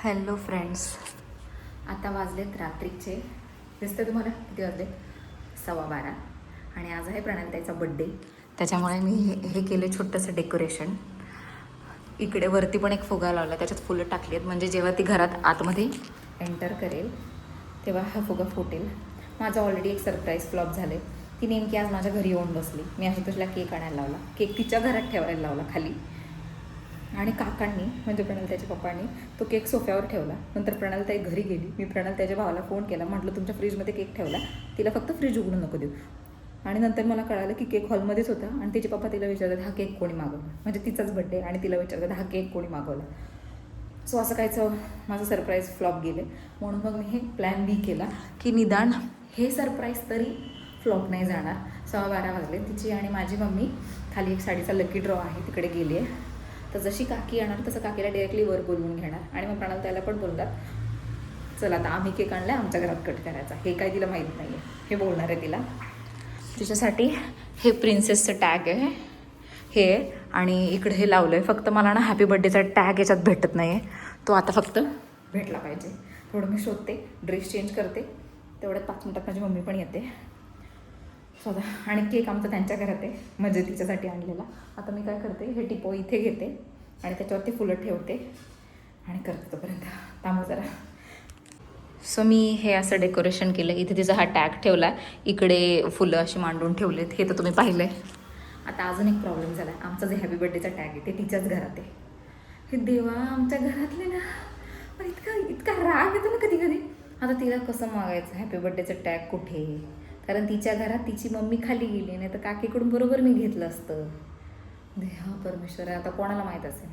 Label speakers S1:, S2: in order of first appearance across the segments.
S1: Hello friends, आता वाजलेत रात्रीचे, दिसते तुम्हाला किती वाजलेत? 12:15. आणि आज आहे प्रणालीताईचा बड्डे. त्याच्यामुळे मी हे केले छोटंसं डेकोरेशन. इकडे वरती पण एक फुगा लावला, त्याच्यात फुलं टाकली आहेत, म्हणजे जेव्हा ती घरात आतमध्ये एंटर करेल तेव्हा हा फुगा फुटेल. माझं ऑलरेडी एक सरप्राईज फ्लॉप झाले. ती नेमकी आज माझ्या घरी येऊन बसली. मी तुझ्या केक आणायला लावला, केक तिच्या घरात ठेवायला लावला खाली, आणि काकांनी म्हणजे प्रणालीताईच्या पप्पांनी तो केक सोफ्यावर ठेवला. नंतर प्रणालीताई घरी गेली. मी प्रणालीताईच्या भावाला फोन केला, म्हटलं तुमच्या फ्रीजमध्ये केक ठेवला, तिला फक्त फ्रीज उघडून नको देऊ. आणि नंतर मला कळालं की केक हॉलमध्येच होता आणि तिचे पप्पा तिला विचारतात हा केक कोणी मागवला, म्हणजे तिचाच बड्डे, आणि तिला विचारतात हा केक कोणी मागवला. सो असं कायचं माझं सरप्राईज फ्लॉप गेले. म्हणून मग मी हे प्लॅन बी केला की निदान हे सरप्राईज तरी फ्लॉप नाही जाणार. 12:15 वाजले. तिची आणि माझी मम्मी खाली एक साडीचा लकी ड्रॉ आहे तिकडे गेली आहे. तर जशी काकी येणार तसं काकीला डायरेक्टली वर बोलवून घेणार आणि मग प्रणालीताईला पण बोलतात चला आता आम्ही केक आणला आमच्या घरात कट करायचा. हे काय तिला माहीत नाही आहे, हे बोलणार आहे तिला. तिच्यासाठी हे प्रिन्सेसचं टॅग आहे हे, आणि इकडे हे लावलं आहे. फक्त मला ना हॅपी बड्डेचा टॅग याच्यात भेटत नाही आहे, तो आता फक्त भेटला पाहिजे. थोडं मी शोधते, ड्रेस चेंज करते, तेवढ्यात 5 मिनटात माझी मम्मी पण येते. स्वतः. आणि केक आमचा त्यांच्या घरात आहे, म्हणजे तिच्यासाठी आणलेला. आता मी काय करते, हे टिपो इथे घेते आणि त्याच्यावरती फुलं ठेवते आणि करते तोपर्यंत. थांबा जरा. सो मी हे असं डेकोरेशन केलं. इथे तिचा हा टॅग ठेवला, इकडे फुलं अशी मांडून ठेवलेत, हे तर तुम्ही पाहिलं आहे. आता अजून एक प्रॉब्लेम झाला आहे. आमचा जे हॅपी बड्डेचा टॅग आहे ते तिच्याच घरात आहे. हे देवा, आमच्या घरातले ना पण इतका राग येतो ना कधी कधी. आता तिला कसं मागायचं हॅपी बड्डेचं टॅग कुठे, कारण तिच्या घरात तिची मम्मी खाली गेली, नाही तर काकीकडून बरोबर मी घेतलं असतं. देवा परमेश्वर, आता कोणाला माहीत असेल.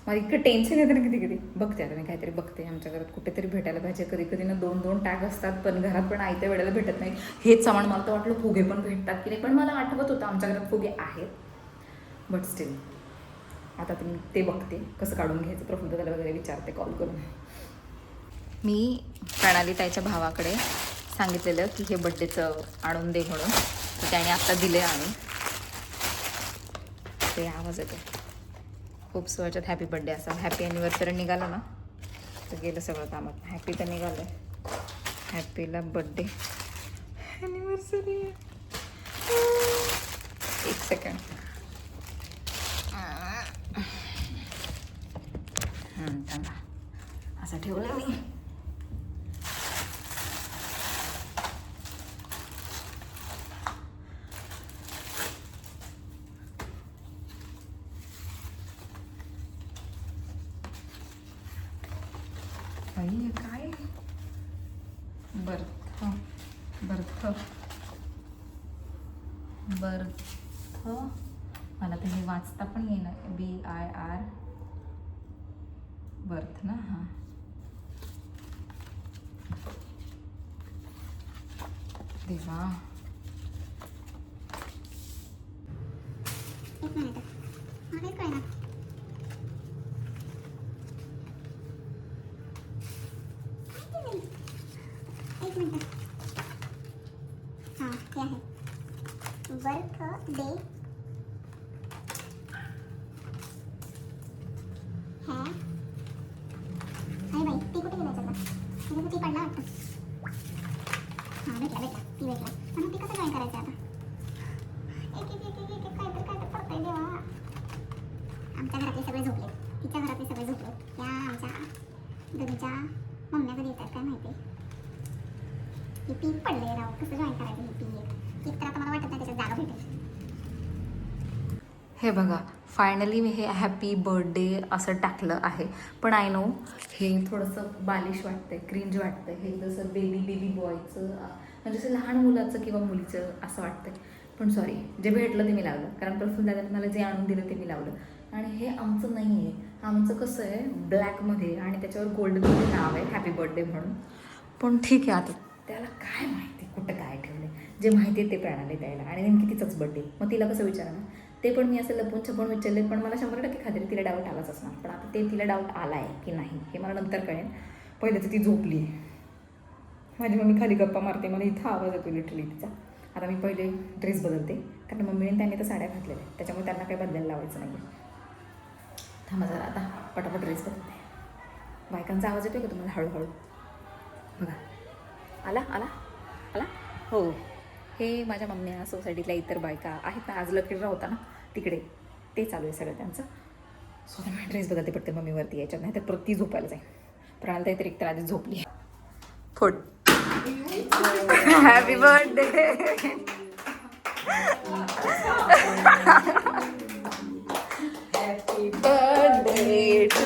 S1: मला इतकं टेन्शन येतं ना कधी कधी. बघते आता मी काहीतरी बघते, आमच्या घरात कुठेतरी भेटायला पाहिजे. कधी कधी ना 2-2 टॅग असतात पण घरात पण आयत्या वेळेला भेटत नाही. हेच सामान मला तर वाटलं फुगे पण भेटतात की नाही, पण मला आठवत होतं आमच्या घरात फुगे आहेत, बट स्टील आता तुम्ही ते बघते कसं काढून घ्यायचं. प्रफुल्लताला वगैरे विचारते कॉल करून. मी प्रणालीताईच्या भावाकडे सांगितलेलं की हे बड्डेचं आणून दे म्हणून, तर त्याने आत्ता दिले. आणि ते आवाज येतो खूप सोच्यात हॅपी बड्डे असा. हॅपी ॲनिव्हर्सरी निघालं ना तर गेलं सगळं कामात. हॅपी तर निघालं, हॅपीला बड्डे ॲनिव्हर्सरी. एक सेकंड. थांबा, असं ठेवलं मी. काय बर्थ बर्थ बर्थ मला तर हे वाचता पण येणार. BIR बर्थ ना. हां, देवा.
S2: एक मिनिट, मला काय ना एक मिनिट. हां, हे आहे बर्थ डे है. अरे बाई, ती कुठे गेलं त्याला? म्हणजे ती पडला वाटतं. हां, भेटला ती भेटला. पण ती कसं जॉईन करायचं आता? एक एक एक एक एक काहीतरी पडतंय देवा. आमच्या घरातले सगळे झोपले, तिच्या घरातले सगळे झोपले. त्या आमच्या दोघीच्या मम्म्या कधी येतात काय माहिती. ही पीक पडले राव, कसं जॉईन करायचं हे पीक. एक तर आता मला वाटत नाही त्याच्यात जागा भेटेल.
S1: हे बघा, फायनली मी हे हॅपी बर्थडे असं टाकलं आहे. पण आय नो हे थोडंसं बालिश वाटतंय, क्रिंज वाटतंय. हे जसं बेबी बॉयचं, म्हणजे जसं लहान मुलाचं किंवा मुलीचं असं वाटतंय. पण सॉरी, जे भेटलं ते मी लावलं, कारण प्रफुल्लदादाने मला जे आणून दिलं ते मी लावलं. आणि हे आमचं नाही आहे. आमचं कसं आहे ब्लॅकमध्ये आणि त्याच्यावर गोल्डनमध्ये नाव आहे हॅपी बर्थडे म्हणून. पण ठीक आहे, आता त्याला काय माहिती कुठं काय ठेवलं. जे माहिती आहे ते प्रणाली द्यायला, आणि नेमकी तिचाच बड्डे, मग तिला कसं विचारणार. ते पण मी असं लपून छपून विचारले, पण मला 100% खात्री तिला डाऊट आलाच असणार. पण आता ते तिला डाऊट आला आहे की नाही हे मला नंतर कळेल. पहिलं तर ती झोपली आहे. माझी मम्मी खाली गप्पा मारते, मला इथं आवाज येतो लिटरली तिचा. आता मी पहिले ड्रेस बदलते, कारण मम्मीने त्यांनी तर साड्या घातलेल्या आहेत, त्याच्यामुळे त्यांना काही बदलायला लावायचं नाही. थांबा जरा, आता पटापट ड्रेस बदलते. बायकांचा आवाज येतो का तुम्हाला हळूहळू? बघा, आला आला आला. हो, हे माझ्या मम्मी सोसायटीतल्या इतर बायका आहेत ना, आज लकीडा होता ना तिकडे, ते चालू आहे सगळं त्यांचं. सो मी ड्रेस बघते पटकन मम्मीवरती यायच्यात, नाही तर परत ती झोपायला जाईल. प्रणाल तर एकतर आधीच झोपली. फोड. Happy birthday. Birthday to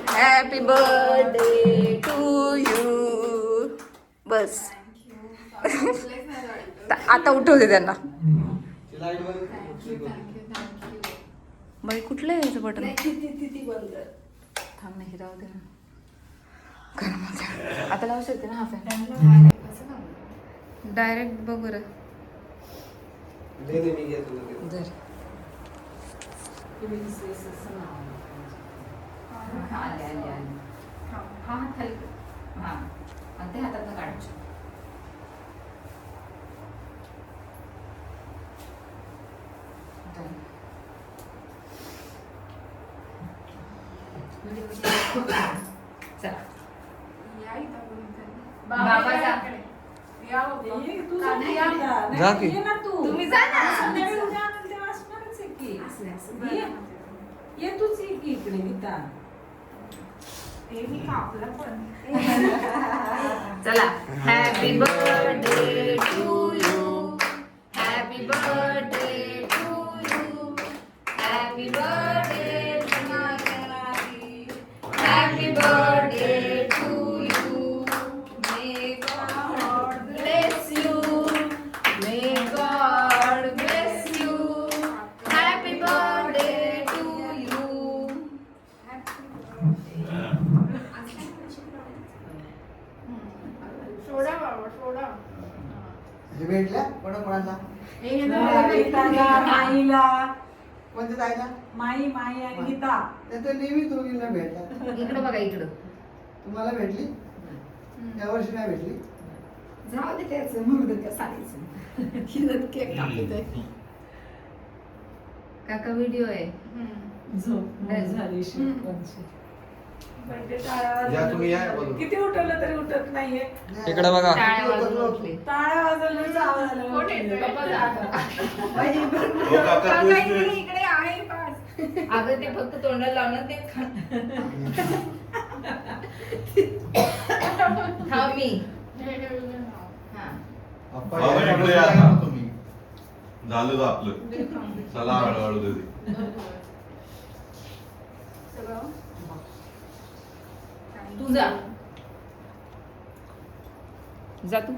S1: happy birthday to you. बस आता उठवते त्यांना. बाई कुठलं आहे याचं बटन? थांब नाही, राहू दे ना. आता लावू शकते ना हा फॅन? डायरेक्ट बघ बरं. जर आले आले आले. हा हात खाली. हां, आणि ते हातातनं काढायचं. चला बाबा जा.
S3: जा की.
S1: तुम्ही जा ना.
S4: ये तूच ये की इकडे गीता.
S1: चला. Happy birthday to you. Happy birthday to you. Happy birthday happy birthday to you. May God bless you. May God bless you. Happy birthday to you.
S3: भेटल्या कोणाला?
S4: माईला
S3: कोणत्या जायला?
S4: माई माई आणि गीता.
S3: तर नेहमी दोघींना भेटला.
S1: इकडं बघा, इकडं.
S3: तुम्हाला भेटली? या वर्षी नाही भेटली?
S1: जाऊ दे त्याचं, मग त्या साडीचं केक कापतोय. काका व्हिडिओ आहे.
S4: झोप झाली शिल्पांची.
S3: या तुम्ही या बोलू.
S4: किती उठवलं तरी उठत नाहीये.
S3: इकडे बघा.
S1: टाळ्या वाजवून उठले.
S4: टाळ्या वाजवण्याचा आवाज आला.
S5: इकडे आहे पास.
S1: अगं ते फक्त तोंडाला लावणार ते थांब मी. हा.
S6: बाबा इकडे या ना तुम्ही. झालं आपलं. चला हळूहळू दे.
S1: तू जा. जा तू.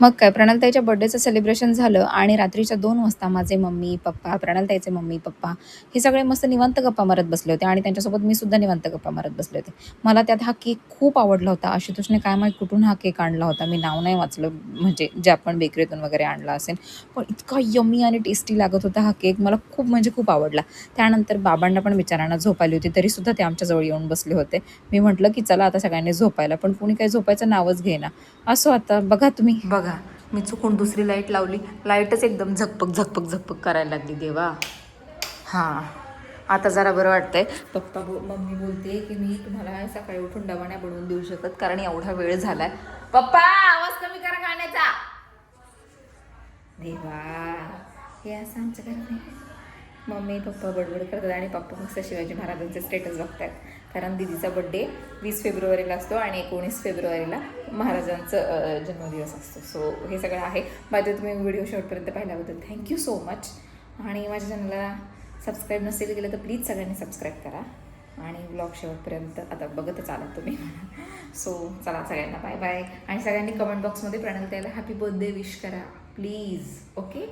S1: मग काय, प्रणालताईच्या बर्थडेचं सेलिब्रेशन झालं आणि रात्रीच्या 2 वाजता माझे मम्मी पप्पा, प्रणालताईचे मम्मी पप्पा हे सगळे मस्त निवांत गप्पा मारत बसले होते आणि त्यांच्यासोबत मी सुद्धा निवांत गप्पा मारत बसले होते. मला त्यात हा केक खूप आवडला होता. आशुतोषने काय माहीत कुठून हा केक आणला होता, मी नाव नाही वाचलं, म्हणजे जे आपण बेकरीतून वगैरे आणला असेल, पण इतका यम्मी आणि टेस्टी लागत होता हा केक. मला खूप म्हणजे खूप आवडला. त्यानंतर बाबांना पण विचारांना झोप आली होती, तरीसुद्धा ते आमच्याजवळ येऊन बसले होते. मी म्हटलं की चला आता सगळ्यांनी झोपायला, पण कोणी काही झोपायचं नावच घेईना. असो आता बघा तुम्ही. बघा, मी चुकून दुसरी लाईट लावली, लाईटच एकदम झकपक झकपक झकपक करायला लागली. देवा. हां, आता जरा बरं वाटतंय. मम्मी बोलते की मी तुम्हाला सकाळी उठून डबा नाही बनवून देऊ शकत कारण एवढा वेळ झालाय. पप्पा आवाज कमी करा खाण्याचा. देवा, हे असं आमचं घर नाही. मम्मी पप्पा बडबड करतात आणि पप्पा मस्त शिवाजी महाराजांचे स्टेटस बघतात, कारण दीदीचा बड्डे 20 फेब्रुवारीला असतो आणि 19 फेब्रुवारीला महाराजांचं जन्मदिवस असतो. सो हे सगळं आहे. माझ्या तुम्ही व्हिडिओ शेवटपर्यंत पाहिल्याबद्दल थँक्यू सो मच. आणि माझ्या चॅनलला सबस्क्राईब नसेल केलं तर प्लीज सगळ्यांनी सबस्क्राईब करा आणि ब्लॉग शेवटपर्यंत आता बघतच आलात तुम्ही. सो चला सगळ्यांना बाय बाय. आणि सगळ्यांनी कमेंट बॉक्समध्ये प्रणाल ताईला हॅपी बर्थडे विश करा प्लीज. ओके.